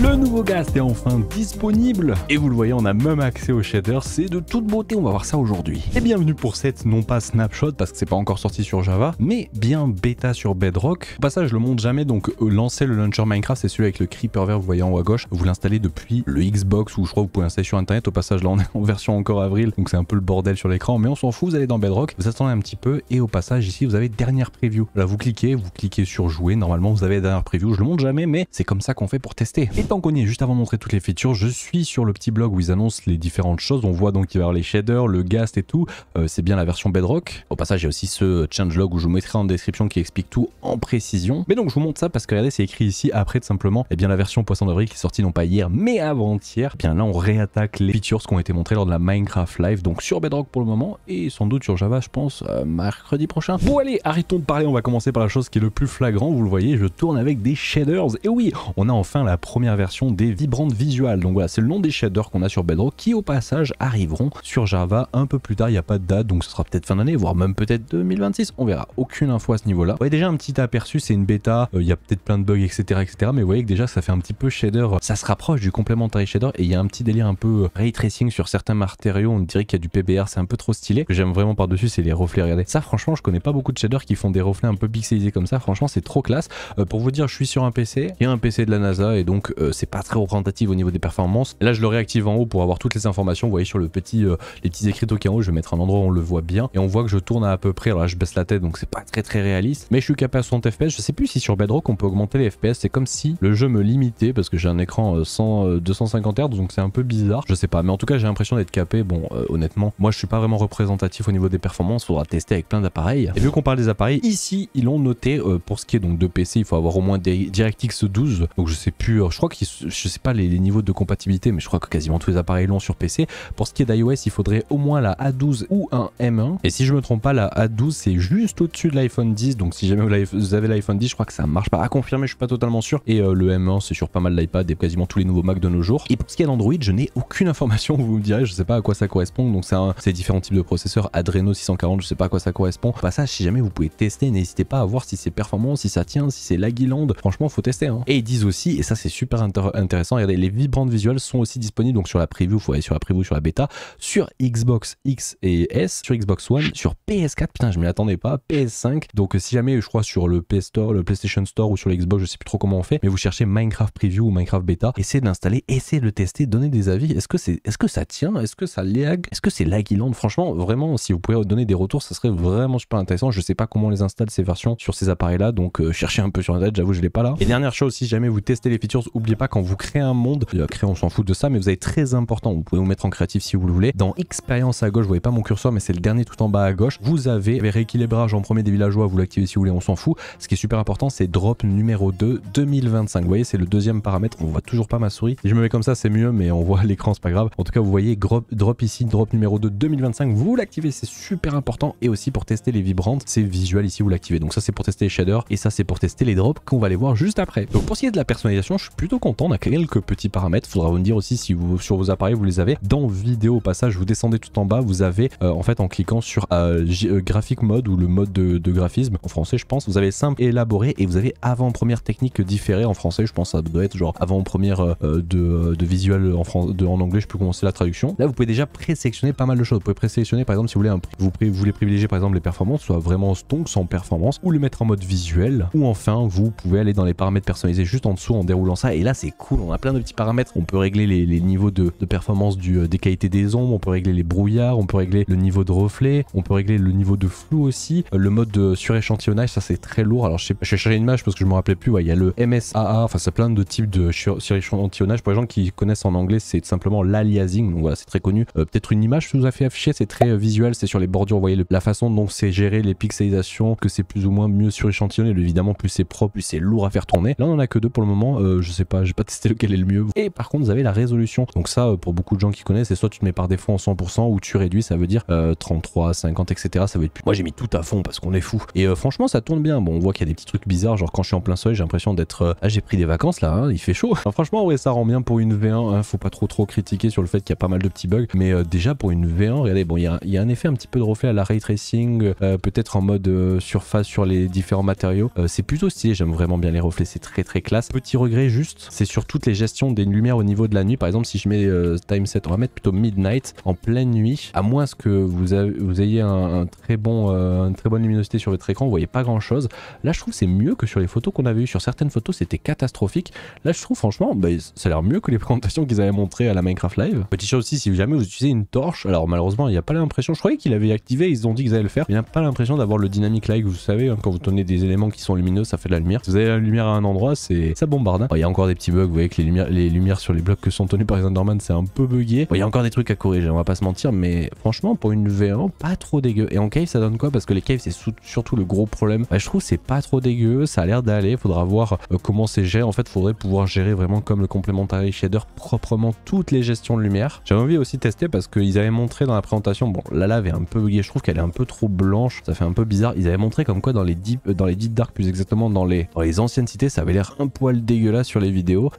Le nouveau Ghast est enfin disponible et vous le voyez, on a même accès aux shaders, c'est de toute beauté, on va voir ça aujourd'hui. Et bienvenue pour cette non pas snapshot parce que c'est pas encore sorti sur Java, mais bien bêta sur Bedrock. Au passage, je le montre jamais, donc lancez le launcher Minecraft, c'est celui avec le creeper vert, vous voyez en haut à gauche. Vous l'installez depuis le Xbox ou je crois que vous pouvez l'installer sur internet. Au passage, là on est en version encore avril, donc c'est un peu le bordel sur l'écran, mais on s'en fout, vous allez dans Bedrock, vous attendez un petit peu et au passage ici vous avez dernière preview. Là vous cliquez sur jouer, normalement vous avez dernière preview, je le montre jamais, mais c'est comme ça qu'on fait pour tester. Et tant qu'on y est, juste avant de montrer toutes les features, je suis sur le petit blog où ils annoncent les différentes choses. On voit donc qu'il va y avoir les shaders, le Ghast et tout. C'est bien la version Bedrock. Au passage, il y a aussi ce changelog où je vous mettrai en description qui explique tout en précision. Mais donc je vous montre ça parce que regardez, c'est écrit ici après tout simplement, et bien la version Poisson d'avril qui est sortie non pas hier mais avant-hier. Bien là on réattaque les features qui ont été montrées lors de la Minecraft Live, donc sur Bedrock pour le moment et sans doute sur Java je pense mercredi prochain. Bon allez, arrêtons de parler, on va commencer par la chose qui est le plus flagrant. Vous le voyez, je tourne avec des shaders et oui, on a enfin la première version des vibrantes visual. Donc voilà, c'est le nom des shaders qu'on a sur Bedrock qui au passage arriveront sur Java un peu plus tard. Il n'y a pas de date, donc ce sera peut-être fin d'année, voire même peut-être 2026, on verra. Aucune info à ce niveau là. Vous voyez déjà un petit aperçu, c'est une bêta, il y a peut-être plein de bugs etc, mais vous voyez que déjà ça fait un petit peu shader, ça se rapproche du complementary shader et il y a un petit délire un peu ray tracing sur certains matériaux. On dirait qu'il y a du PBR, c'est un peu trop stylé. Ce que j'aime vraiment par dessus c'est les reflets, regardez ça, franchement je connais pas beaucoup de shaders qui font des reflets un peu pixelisés comme ça, franchement c'est trop classe. Pour vous dire, je suis sur un PC, il y a un PC de la NASA et donc c'est pas très représentatif au niveau des performances. Et là je le réactive en haut pour avoir toutes les informations. Vous voyez sur le petit les petits écriteaux qui est en haut, je vais mettre un endroit où on le voit bien et on voit que je tourne à peu près. Alors là je baisse la tête donc c'est pas très réaliste, mais je suis capable à 60 fps. Je sais plus si sur Bedrock on peut augmenter les fps, c'est comme si le jeu me limitait parce que j'ai un écran 250 Hz donc c'est un peu bizarre, je sais pas, mais en tout cas j'ai l'impression d'être capé. Bon honnêtement moi je suis pas vraiment représentatif au niveau des performances, faudra tester avec plein d'appareils. Et vu qu'on parle des appareils, ici ils l'ont noté pour ce qui est donc de PC, il faut avoir au moins des DirectX 12, donc je sais plus, je crois que je sais pas les niveaux de compatibilité, mais je crois que quasiment tous les appareils l'ont sur PC. Pour ce qui est d'iOS, il faudrait au moins la A12 ou un M1, et si je me trompe pas la A12 c'est juste au-dessus de l'iPhone 10, donc si jamais vous avez l'iPhone 10 je crois que ça marche pas, à confirmer, je suis pas totalement sûr. Et le M1 c'est sur pas mal d'iPad et quasiment tous les nouveaux Mac de nos jours. Et pour ce qui est d'Android, je n'ai aucune information, vous me direz, je sais pas à quoi ça correspond, donc c'est différents types de processeurs, Adreno 640, je sais pas à quoi ça correspond. Au passage, si jamais vous pouvez tester, n'hésitez pas à voir si c'est performant, si ça tient, si c'est laggyland, franchement faut tester hein. Et ils disent aussi, et ça c'est super intéressant, regardez, les vibrantes visuelles sont aussi disponibles donc sur la preview, il faut aller sur la preview, sur la bêta, sur Xbox X et S, sur Xbox One, sur PS4, putain je m'y attendais pas, PS5, donc si jamais je crois sur le PS Store, le PlayStation Store ou sur l'Xbox, je sais plus trop comment on fait, mais vous cherchez Minecraft Preview ou Minecraft Beta, essayez de l'installer, essayez de le tester, donnez des avis, est-ce que ça tient, est-ce que ça lag, est-ce que c'est laggyland, franchement vraiment si vous pouvez donner des retours ça serait vraiment super intéressant. Je sais pas comment on les installe ces versions sur ces appareils là, donc cherchez un peu sur internet, j'avoue je l'ai pas là. Et dernière chose, si jamais vous testez les features, oubliez pas quand vous créez un monde, créer on s'en fout de ça, mais vous avez très important, vous pouvez vous mettre en créatif si vous le voulez. Dans expérience à gauche, vous voyez pas mon curseur mais c'est le dernier tout en bas à gauche, vous avez rééquilibrage en premier des villageois, vous l'activez si vous voulez, on s'en fout. Ce qui est super important c'est drop numéro 2 2025, vous voyez c'est le deuxième paramètre, on voit toujours pas ma souris, si je me mets comme ça c'est mieux mais on voit l'écran c'est pas grave. En tout cas vous voyez drop ici, drop numéro 2 2025, vous l'activez, c'est super important. Et aussi pour tester les vibrantes, c'est visuel ici vous l'activez, donc ça c'est pour tester les shaders et ça c'est pour tester les drops qu'on va aller voir juste après. Donc pour ce qui est de la personnalisation, je suis plutôt content, on a quelques petits paramètres, faudra vous me dire aussi si vous sur vos appareils vous les avez. Dans vidéo au passage vous descendez tout en bas, vous avez en fait en cliquant sur graphic mode ou le mode de graphisme en français je pense, vous avez simple et élaboré et vous avez avant-première technique différée en français, je pense ça doit être genre avant-première de visuel en anglais, je peux commencer la traduction. Là vous pouvez déjà présélectionner pas mal de choses, vous pouvez présélectionner par exemple si vous voulez vous voulez privilégier par exemple les performances, soit vraiment donc sans performance, ou le mettre en mode visuel, ou enfin vous pouvez aller dans les paramètres personnalisés juste en dessous en déroulant ça, et là c'est cool, on a plein de petits paramètres, on peut régler les niveaux de performance des qualités des ombres, on peut régler les brouillards, on peut régler le niveau de reflet, on peut régler le niveau de flou aussi, le mode de suréchantillonnage, ça c'est très lourd. Alors je vais chercher une image parce que je me rappelais plus, ouais, il y a le MSAA, enfin c'est plein de types de suréchantillonnage, pour les gens qui connaissent en anglais c'est simplement l'aliasing, donc voilà c'est très connu. Peut-être une image que vous a fait afficher, c'est très visuel, c'est sur les bordures, vous voyez la façon dont c'est géré, les pixelisations, que c'est plus ou moins mieux suréchantillonné, évidemment plus c'est propre, plus c'est lourd à faire tourner. Là on en a que deux pour le moment, je sais pas, j'ai pas testé lequel est le mieux. Et par contre vous avez la résolution, donc ça pour beaucoup de gens qui connaissent, c'est soit tu te mets par défaut en 100% ou tu réduis, ça veut dire 33, 50 etc, ça veut être plus... Moi j'ai mis tout à fond parce qu'on est fou, et franchement ça tourne bien. Bon on voit qu'il y a des petits trucs bizarres, genre quand je suis en plein soleil j'ai l'impression d'être j'ai pris des vacances là, hein, il fait chaud. Alors, franchement ouais ça rend bien pour une V1, hein, faut pas trop critiquer sur le fait qu'il y a pas mal de petits bugs, mais déjà pour une V1 regardez, bon il y a un effet un petit peu de reflet à la ray tracing, peut-être en mode surface sur les différents matériaux, c'est plutôt stylé, j'aime vraiment bien les reflets, c'est très classe. Petit regret juste, c'est sur toutes les gestions des lumières au niveau de la nuit. Par exemple, si je mets time set, on va mettre plutôt midnight, en pleine nuit, à moins que vous ayez une très bonne luminosité sur votre écran, vous voyez pas grand chose. Là je trouve c'est mieux que sur les photos qu'on avait eues. Sur certaines photos c'était catastrophique. Là je trouve franchement ça a l'air mieux que les présentations qu'ils avaient montrées à la Minecraft Live. Petite chose aussi, si jamais vous utilisez une torche, alors malheureusement il n'y a pas l'impression, je croyais qu'il avait activé, ils ont dit qu'ils allaient le faire, il n'y a pas l'impression d'avoir le dynamic light, vous savez, hein, quand vous tenez des éléments qui sont lumineux ça fait de la lumière. Si vous avez la lumière à un endroit, ça bombarde. Il y a encore des petits bugs, vous voyez que les lumières sur les blocs que sont tenus par les Enderman c'est un peu bugué. Il y a encore des trucs à corriger, on va pas se mentir, mais franchement pour une V1 pas trop dégueu. Et en cave ça donne quoi? Parce que les caves c'est surtout le gros problème. Je trouve c'est pas trop dégueu, ça a l'air d'aller, faudra voir comment c'est géré. En fait faudrait pouvoir gérer vraiment comme le complementary shader proprement toutes les gestions de lumière. J'avais envie aussi de tester parce qu'ils avaient montré dans la présentation, bon la lave est un peu buguée, je trouve qu'elle est un peu trop blanche, ça fait un peu bizarre. Ils avaient montré comme quoi dans les deep dark, plus exactement dans les anciennes cités, ça avait l'air un poil dégueulasse sur les vidéos,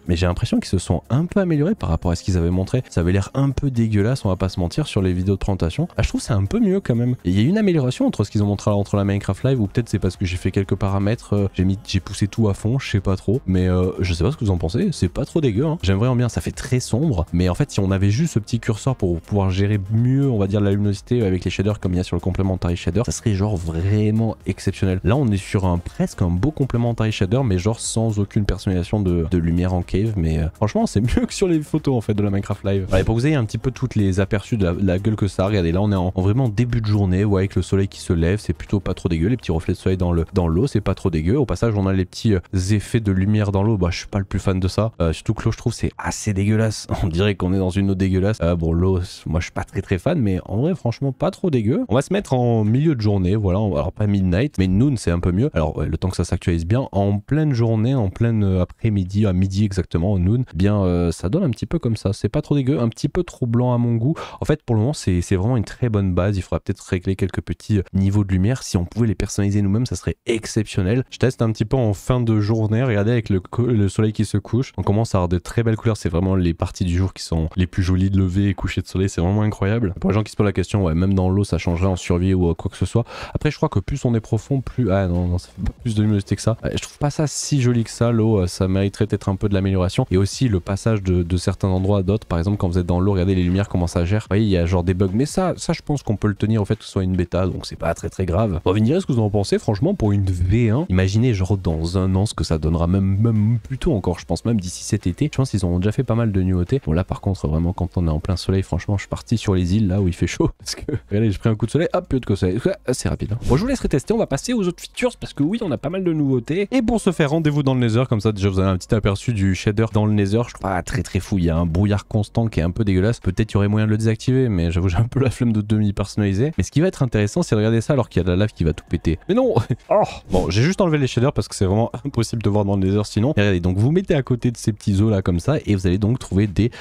mais j'ai l'impression qu'ils se sont un peu améliorés par rapport à ce qu'ils avaient montré. Ça avait l'air un peu dégueulasse, on va pas se mentir, sur les vidéos de présentation. Je trouve c'est un peu mieux quand même. Il y a une amélioration entre ce qu'ils ont montré entre la Minecraft Live, ou peut-être c'est parce que j'ai fait quelques paramètres, j'ai poussé tout à fond, je sais pas trop, mais je sais pas ce que vous en pensez, c'est pas trop dégueu, hein. J'aime vraiment bien, ça fait très sombre, mais en fait si on avait juste ce petit curseur pour pouvoir gérer mieux, on va dire, la luminosité avec les shaders comme il y a sur le complementary shader, ça serait genre vraiment exceptionnel. Là on est sur presque un beau complementary shader, mais genre sans aucune personnalisation de lumière en cave, mais franchement c'est mieux que sur les photos en fait de la Minecraft Live. Allez, pour que vous ayez un petit peu toutes les aperçus de la gueule que ça a, regardez là on est en vraiment début de journée, ouais, avec le soleil qui se lève, c'est plutôt pas trop dégueu, les petits reflets de soleil dans l'eau c'est pas trop dégueu. Au passage on a les petits effets de lumière dans l'eau, je suis pas le plus fan de ça, surtout que l'eau je trouve c'est assez dégueulasse, on dirait qu'on est dans une eau dégueulasse. Bon l'eau moi je suis pas très fan, mais en vrai franchement pas trop dégueu. On va se mettre en milieu de journée, voilà, alors pas midnight mais noon c'est un peu mieux. Alors le temps que ça s'actualise bien, en pleine journée, en pleine après-midi, à midi exactement, noon, bien ça donne un petit peu comme ça, c'est pas trop dégueu, un petit peu trop blanc à mon goût. En fait pour le moment c'est vraiment une très bonne base, il faudra peut-être régler quelques petits niveaux de lumière, si on pouvait les personnaliser nous-mêmes ça serait exceptionnel. Je teste un petit peu en fin de journée, regardez avec le soleil qui se couche, on commence à avoir de très belles couleurs, c'est vraiment les parties du jour qui sont les plus jolies de lever et coucher de soleil, c'est vraiment incroyable. Pour les gens qui se posent la question, ouais, même dans l'eau ça changerait en survie ou quoi que ce soit. Après je crois que plus on est profond, plus... Ah non, ça fait pas plus de luminosité que ça. Je trouve pas ça si joli que ça, l'eau, ça mériterait peut-être un peu de l'amélioration. Et aussi le passage de certains endroits à d'autres, par exemple quand vous êtes dans l'eau, regardez les lumières comment ça gère. Vous voyez, il y a genre des bugs, mais ça je pense qu'on peut le tenir au fait que ce soit une bêta, donc c'est pas très grave. Bon, vous me direz ce que vous en pensez, franchement, pour une V1, imaginez genre dans un an ce que ça donnera, même plus tôt encore, je pense même d'ici cet été. Je pense qu'ils ont déjà fait pas mal de nouveautés. Bon là par contre vraiment quand on est en plein soleil, franchement je suis parti sur les îles là où il fait chaud, parce que regardez j'ai pris un coup de soleil, hop, plus de soleil, c'est rapide, hein. Bon je vous laisserai tester, on va passer aux autres features parce que oui on a pas mal de nouveautés. Et pour ce faire, rendez-vous dans le Nether, comme ça déjà vous avez un petit aperçu du shader dans le Nether. Je trouve pas très fou, il y a un brouillard constant qui est un peu dégueulasse, peut-être il y aurait moyen de le désactiver, mais j'avoue j'ai un peu la flemme de demi-personnaliser. Mais ce qui va être intéressant c'est de regarder ça alors qu'il y a de la lave qui va tout péter. Mais non. Oh bon, j'ai juste enlevé les shaders parce que c'est vraiment impossible de voir dans le Nether sinon. Et regardez, donc vous mettez à côté de ces petits os là comme ça et vous allez donc trouver des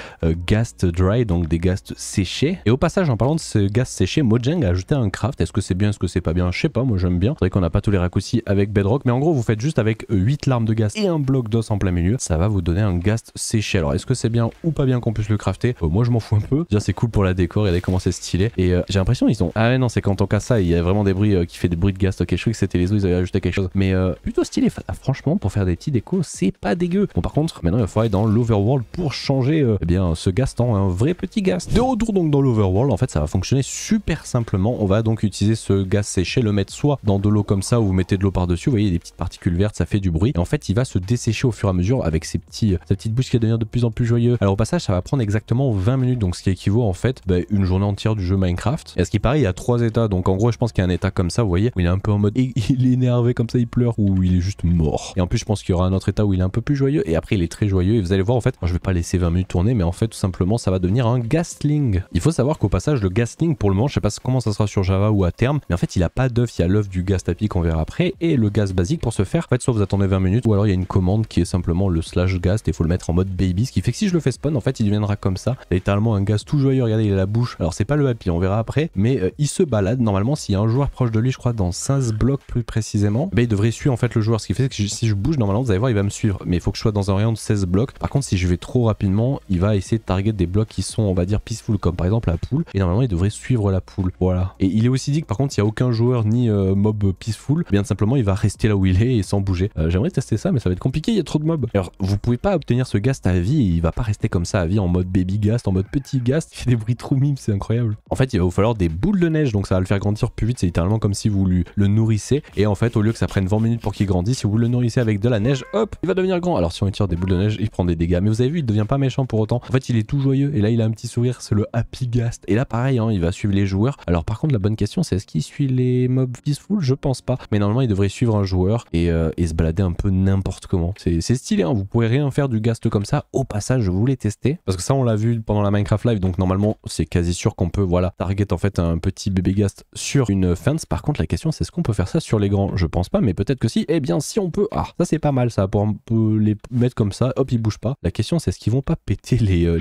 ghasts dry, donc des ghasts séchés. Et au passage en parlant de ce ghasts séchés, Mojang a ajouté un craft. Est-ce que c'est bien, est-ce que c'est pas bien? Je sais pas, moi j'aime bien. C'est vrai qu'on n'a pas tous les raccourcis avec Bedrock, mais en gros vous faites juste avec 8 larmes de ghast et un bloc d'os en plein milieu, ça va vous donner un ghast séché. Alors est-ce que c'est bien ou pas bien qu'on puisse le crafter? Moi je m'en fous un peu. Déjà c'est cool pour la décor, regardez comment c'est stylé. Et j'ai l'impression ils ont... Ah ouais non, c'est quand on casse ça, il y a vraiment des bruits qui fait des bruits de ghast. Ok, je crois que c'était les os, ils avaient ajouté quelque chose. Mais plutôt stylé, franchement pour faire des petits décos c'est pas dégueu. Bon par contre maintenant il va falloir aller dans l'overworld pour changer eh bien ce ghast en un vrai petit ghast. De retour donc dans l'overworld, en fait ça va fonctionner super simplement. On va donc utiliser ce ghast séché, le mettre soit dans de l'eau comme ça où vous mettez de l'eau par dessus, vous voyez des petites particules vertes, ça fait du bruit. Et en fait il va se dessécher au fur et à mesure avec ces petites bouches qui vont devenir de plus en plus joyeux. Alors au passage ça va prendre exactement 20 minutes, donc ce qui équivaut en fait une journée entière du jeu Minecraft. Et à ce qui paraît il y a 3 états, donc en gros je pense qu'il y a un état comme ça, vous voyez, où il est un peu en mode il est énervé comme ça, il pleure, ou il est juste mort. Et en plus je pense qu'il y aura un autre état où il est un peu plus joyeux et après il est très joyeux et vous allez voir en fait, je vais pas laisser 20 minutes tourner, mais en fait tout simplement ça va devenir un ghastling. Il faut savoir qu'au passage le ghastling pour le moment je sais pas comment ça sera sur Java ou à terme, mais en fait il a pas d'œuf, il y a l'œuf du ghast tapis qu'on verra après et le ghast basique. Pour ce faire en fait soit vous attendez 20 minutes ou alors il y a une commande qui est simplement le /ghast et il faut le mettre en mode baby, ce qui fait que si je le fais spawn en fait il deviendra comme ça, littéralement un ghast tout joyeux. Regardez il a la bouche, alors c'est pas le happy, on verra après, mais il se balade normalement. S'il y a un joueur proche de lui, je crois dans 15 blocs plus précisément, il devrait suivre en fait le joueur, ce qui fait que si je bouge normalement vous allez voir il va me suivre, mais il faut que je sois dans un rayon de 16 blocs. Par contre si je vais trop rapidement il va essayer de target des blocs qui sont on va dire peaceful, comme par exemple la poule, et normalement il devrait suivre la poule, voilà. Et il est aussi dit que par contre il n'y a aucun joueur ni mob peaceful, bien simplement il va rester là où il est et sans bouger. J'aimerais tester ça mais ça va être compliqué, il y a trop de mobs. mob. Alors vous pouvez pas obtenir ce ghast à vie, il va pas rester comme ça à vie en mode baby ghast, en mode petit ghast, il fait des bruits trop mimes, c'est incroyable. En fait il va vous falloir des boules de neige, donc ça va le faire grandir plus vite, c'est littéralement comme si vous le nourrissez, et en fait au lieu que ça prenne 20 minutes pour qu'il grandisse, si vous le nourrissez avec de la neige, hop, il va devenir grand. Alors si on tire des boules de neige, il prend des dégâts, mais vous avez vu, il devient pas méchant pour autant. En fait il est tout joyeux, et là il a un petit sourire, c'est le happy ghast. Et là pareil, hein, il va suivre les joueurs. Alors par contre la bonne question c'est est-ce qu'il suit les mobs peaceful? Je pense pas, mais normalement il devrait suivre un joueur et se balader un peu n'importe comment. C'est stylé, hein, vous pourrez rien faire du ghast comme ça. Au passage je voulais tester, parce que ça on l'a vu pendant la Minecraft Live, donc normalement c'est quasi sûr qu'on peut, voilà, target en fait un petit bébé ghast sur une fence. Par contre la question c'est est-ce qu'on peut faire ça sur les grands? Je pense pas, mais peut-être que si. Eh bien si on peut, ah ça c'est pas mal ça, pour un peu les mettre comme ça, hop ils bougent pas. La question c'est est-ce qu'ils vont pas péter les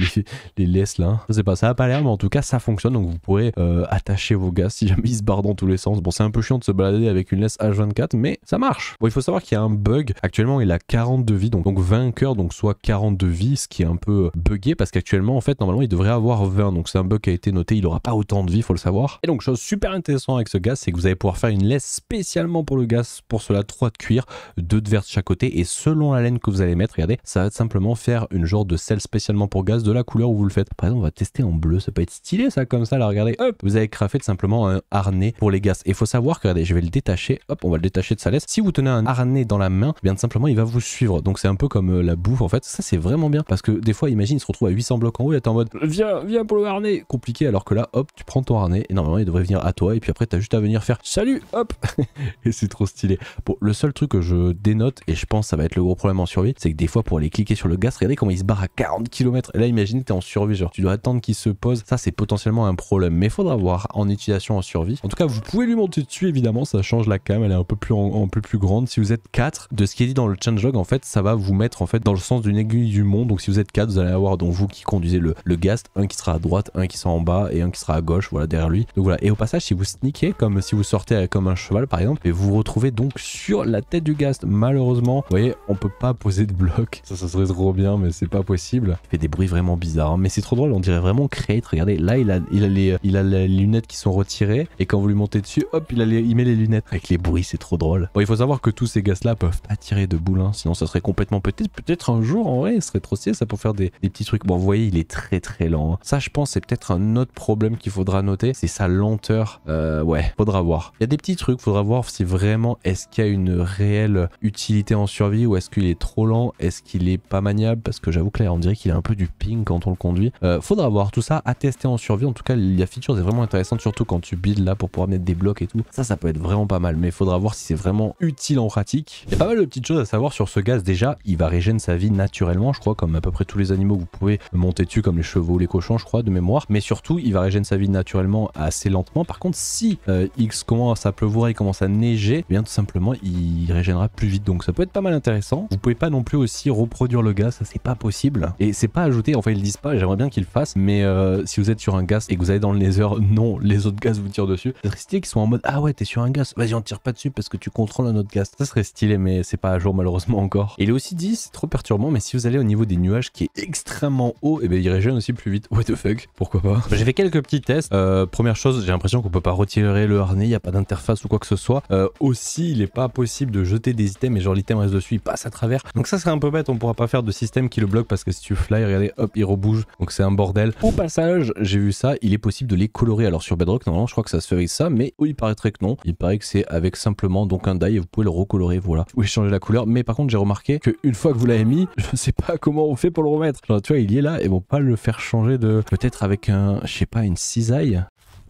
laisses là? Je sais pas, ça a pas l'air, mais en tout cas ça fonctionne, donc vous pourrez attacher vos ghasts si jamais ils se barrent dans tous les sens. Bon c'est un peu chiant de se balader avec une laisse H24, mais ça marche. Bon il faut savoir qu'il y a un bug, actuellement il a 40 de vie, donc 20 cœurs, donc soit 40 de vie, ce qui est un peu buggé parce qu'actuellement en fait normalement il devrait avoir 20, donc c'est un bug qui a été noté, il aura pas autant de vie, faut le savoir. Et donc chose super intéressante avec ce ghast, c'est que vous allez pouvoir faire une laisse spécialement pour le ghast, pour cela 3 de cuir, 2 de verre de chaque côté, et selon la laine que vous allez mettre, regardez, ça va simplement faire une genre de selle spécialement pour ghast de la couleur où vous le faites. Par exemple on va tester en bleu, ça peut être stylé ça comme ça là, regardez, hop, vous avez crafté simplement un harnais pour les ghasts. Et il faut savoir que regardez, je vais le détacher, hop, on va le détacher de sa laisse. Si vous tenez un harnais dans la main, bien simplement il va vous suivre, donc c'est un peu comme la bouffe en fait. Ça c'est vraiment bien parce que des fois imagine il se retrouve à 800 blocs en haut et t'es en mode viens pour le harnais, compliqué, alors que là hop tu prends ton harnais et normalement il devrait venir à toi et puis après t'as juste à venir faire salut hop et c'est trop stylé. Bon le seul truc que je dénote, et je pense que ça va être le gros problème en survie, c'est que des fois pour aller cliquer sur le ghast, regardez comment il se barre à 40 km, et là imagine t'es en survie, genre tu dois attendre qu'il se pose, ça c'est potentiellement un problème, mais faudra voir en utilisation en survie. En tout cas vous pouvez lui monter dessus évidemment, ça change la cam, elle est un peu plus grande. Si vous êtes 4, de ce qui est dit dans le changelog en fait, ça va vous mettre en fait dans le sens d'une aiguille du monde, donc si vous êtes 4 vous allez avoir donc vous qui conduisez le ghast, un qui sera à droite, un qui sera en bas et un qui sera à gauche, voilà derrière lui. Donc voilà, et au passage si vous sneakez, comme si vous sortez comme un cheval par exemple, et vous vous retrouvez donc sur la tête du ghast, malheureusement vous voyez on peut pas poser de bloc, ça serait trop bien mais c'est pas possible. Il fait des bruits vraiment bizarres, hein. Mais c'est trop drôle, on dirait vraiment Create, regardez là il a les lunettes qui sont retirées et quand vous lui montez dessus hop il met les lunettes avec les bruits, c'est trop drôle. Bon il faut savoir que tous ces ghasts là peuvent pas tirer de boule, hein, sinon ça serait complètement peut-être un jour en vrai, ce serait trop stylé ça pour faire des petits trucs. Bon vous voyez il est très lent, hein. Ça je pense c'est peut-être un autre problème qu'il faudra noter, c'est sa lenteur. Ouais faudra voir, il y a des petits trucs, faudra voir si vraiment est-ce qu'il y a une réelle utilité en survie ou est-ce qu'il est trop lent, est-ce qu'il est pas maniable, parce que j'avoue que là on dirait qu'il a un peu du ping quand on le conduit. Faudra voir tout ça à tester en survie. En tout cas la feature est vraiment intéressante, surtout quand tu builds là pour pouvoir mettre des blocs et tout, ça peut être vraiment pas mal, mais faudra voir si c'est vraiment utile en pratique. Il y a pas mal de petites choses à savoir sur ce ghast. Déjà il va régénérer sa vie naturellement, je crois, comme à peu près tous les animaux que vous pouvez monter dessus, comme les chevaux, les cochons je crois de mémoire, mais surtout il va régénérer sa vie naturellement assez lentement. Par contre si X commence à pleuvoir, il commence à neiger, eh bien tout simplement il régénérera plus vite, donc ça peut être pas mal intéressant. Vous pouvez pas non plus aussi reproduire le ghast, ça c'est pas possible et c'est pas ajouté, enfin ils le disent pas, j'aimerais bien qu'ils le fassent, mais si vous êtes sur un ghast et que vous allez dans le nether, non, les autres ghasts vous tirent dessus. Ça serait stylé qu'ils soient en mode ah ouais t'es sur un ghast, vas-y on tire pas dessus parce que tu contrôles un autre ghast. Ça serait stylé mais c'est pas à jour malheureusement encore. Et il est aussi dit, c'est trop perturbant, mais si vous allez au niveau des nuages qui est extrêmement haut, et bien il régène aussi plus vite. What the fuck, pourquoi pas. J'ai fait quelques petits tests. Première chose, j'ai l'impression qu'on peut pas retirer le harnais, il n'y a pas d'interface ou quoi que ce soit. Aussi il est pas possible de jeter des items et genre l'item reste dessus, il passe à travers, donc ça serait un peu bête, on pourra pas faire de système qui le bloque parce que si tu fly, regardez hop il rebouge, donc c'est un bordel. Au passage j'ai vu ça, il est possible de les colorer. Alors sur Bedrock normalement je crois que ça se fait avec ça, mais oui il paraîtrait que non, il paraît que c'est avec simplement donc un dye et vous pouvez le recolorer, voilà, vous pouvez changer la couleur. Mais par contre j'ai remarqué que une fois que vous l'avez mis, je sais pas comment on fait pour le remettre, genre tu vois il y est là et vont pas le faire changer de, peut-être avec un, je sais pas, une cisaille.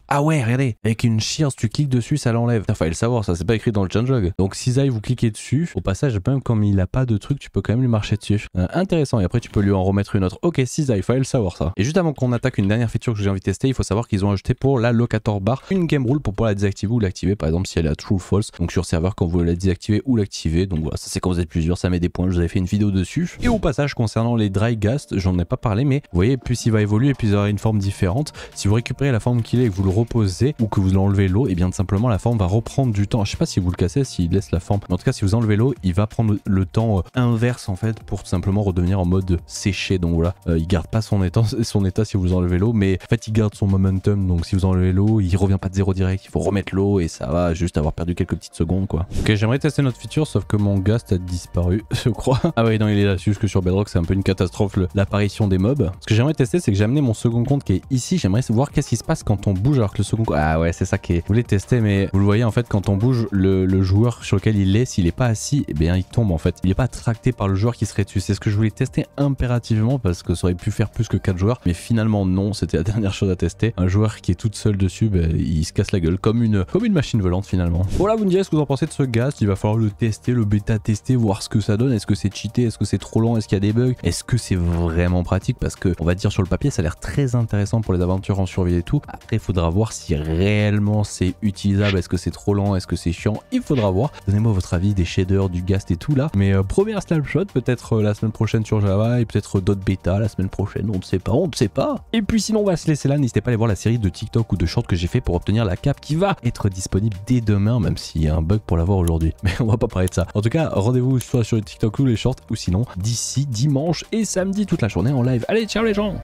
Ah ouais, regardez, avec une shears, tu cliques dessus, ça l'enlève. Fallait le savoir, ça c'est pas écrit dans le changelog. Donc cisaille, vous cliquez dessus. Au passage, même comme il a pas de truc, tu peux quand même lui marcher dessus. Intéressant, et après tu peux lui en remettre une autre. Ok, cisaille, fallait le savoir ça. Et juste avant qu'on attaque une dernière feature que j'ai envie de tester, il faut savoir qu'ils ont ajouté pour la locator bar une game rule pour pouvoir la désactiver ou l'activer, par exemple si elle est à true ou false. Donc sur serveur quand vous la désactiver ou l'activer. Donc voilà, ça c'est quand vous êtes plusieurs, ça met des points, je vous avais fait une vidéo dessus. Et au passage, concernant les dry ghast, j'en ai pas parlé, mais vous voyez, plus il va évoluer, plus il aura une forme différente. Si vous récupérez la forme qu'il est et que vous le reposez ou que vous enlevez l'eau, et bien tout simplement la forme va reprendre du temps. Je sais pas si vous le cassez, s'il laisse la forme, mais en tout cas si vous enlevez l'eau, il va prendre le temps inverse en fait pour tout simplement redevenir en mode séché. Donc voilà, il garde pas son état si vous enlevez l'eau, mais en fait il garde son momentum. Donc si vous enlevez l'eau, il revient pas de zéro direct, il faut remettre l'eau et ça va juste avoir perdu quelques petites secondes quoi. Ok, j'aimerais tester notre feature, sauf que mon ghast a disparu, je crois. Ah ouais, non, il est là, c'est juste que sur Bedrock c'est un peu une catastrophe l'apparition des mobs. Ce que j'aimerais tester, c'est que j'ai amené mon second compte qui est ici. J'aimerais voir qu'est-ce qui se passe quand on bouge alors que le second compte... Ah ouais, c'est ça qui est... Vous voulez tester, mais vous le voyez en fait, quand on bouge, le joueur sur lequel il est, s'il est pas assis, eh bien il tombe en fait. Il est pas tracté par le joueur qui serait dessus. C'est ce que je voulais tester impérativement parce que ça aurait pu faire plus que 4 joueurs, mais finalement non, c'était la dernière chose à tester. Un joueur qui est toute seule dessus, bah, il se casse la gueule comme une machine volante finalement. Voilà, vous me direz ce que vous en pensez de ce ghast. Il va falloir le tester, le bêta tester, voir ce que ça donne. Est-ce que c'est cheaté? Est-ce que c'est trop lent? Est-ce qu'il y a des bugs? Est-ce que c'est vraiment pratique? Parce que on va dire sur le papier, ça a l'air très intéressant pour les aventures en survie et tout. Après, il faudra voir si réellement c'est utilisable. Est-ce que c'est trop lent? Est-ce que c'est chiant? Il faudra voir. Donnez-moi votre avis des shaders, du ghast et tout là. Mais première snapshot, peut-être la semaine prochaine sur Java et peut-être d'autres bêtas la semaine prochaine. On ne sait pas, on ne sait pas. Et puis sinon, on va se laisser là. N'hésitez pas à aller voir la série de TikTok ou de shorts que j'ai fait pour obtenir la cape qui va être disponible dès demain, même s'il y a un bug pour l'avoir aujourd'hui. Mais on va pas parler de ça. En tout cas, rendez-vous soit sur les TikTok ou les shorts, ou sinon d'ici dimanche et samedi toute la journée en live. Allez, ciao les gens!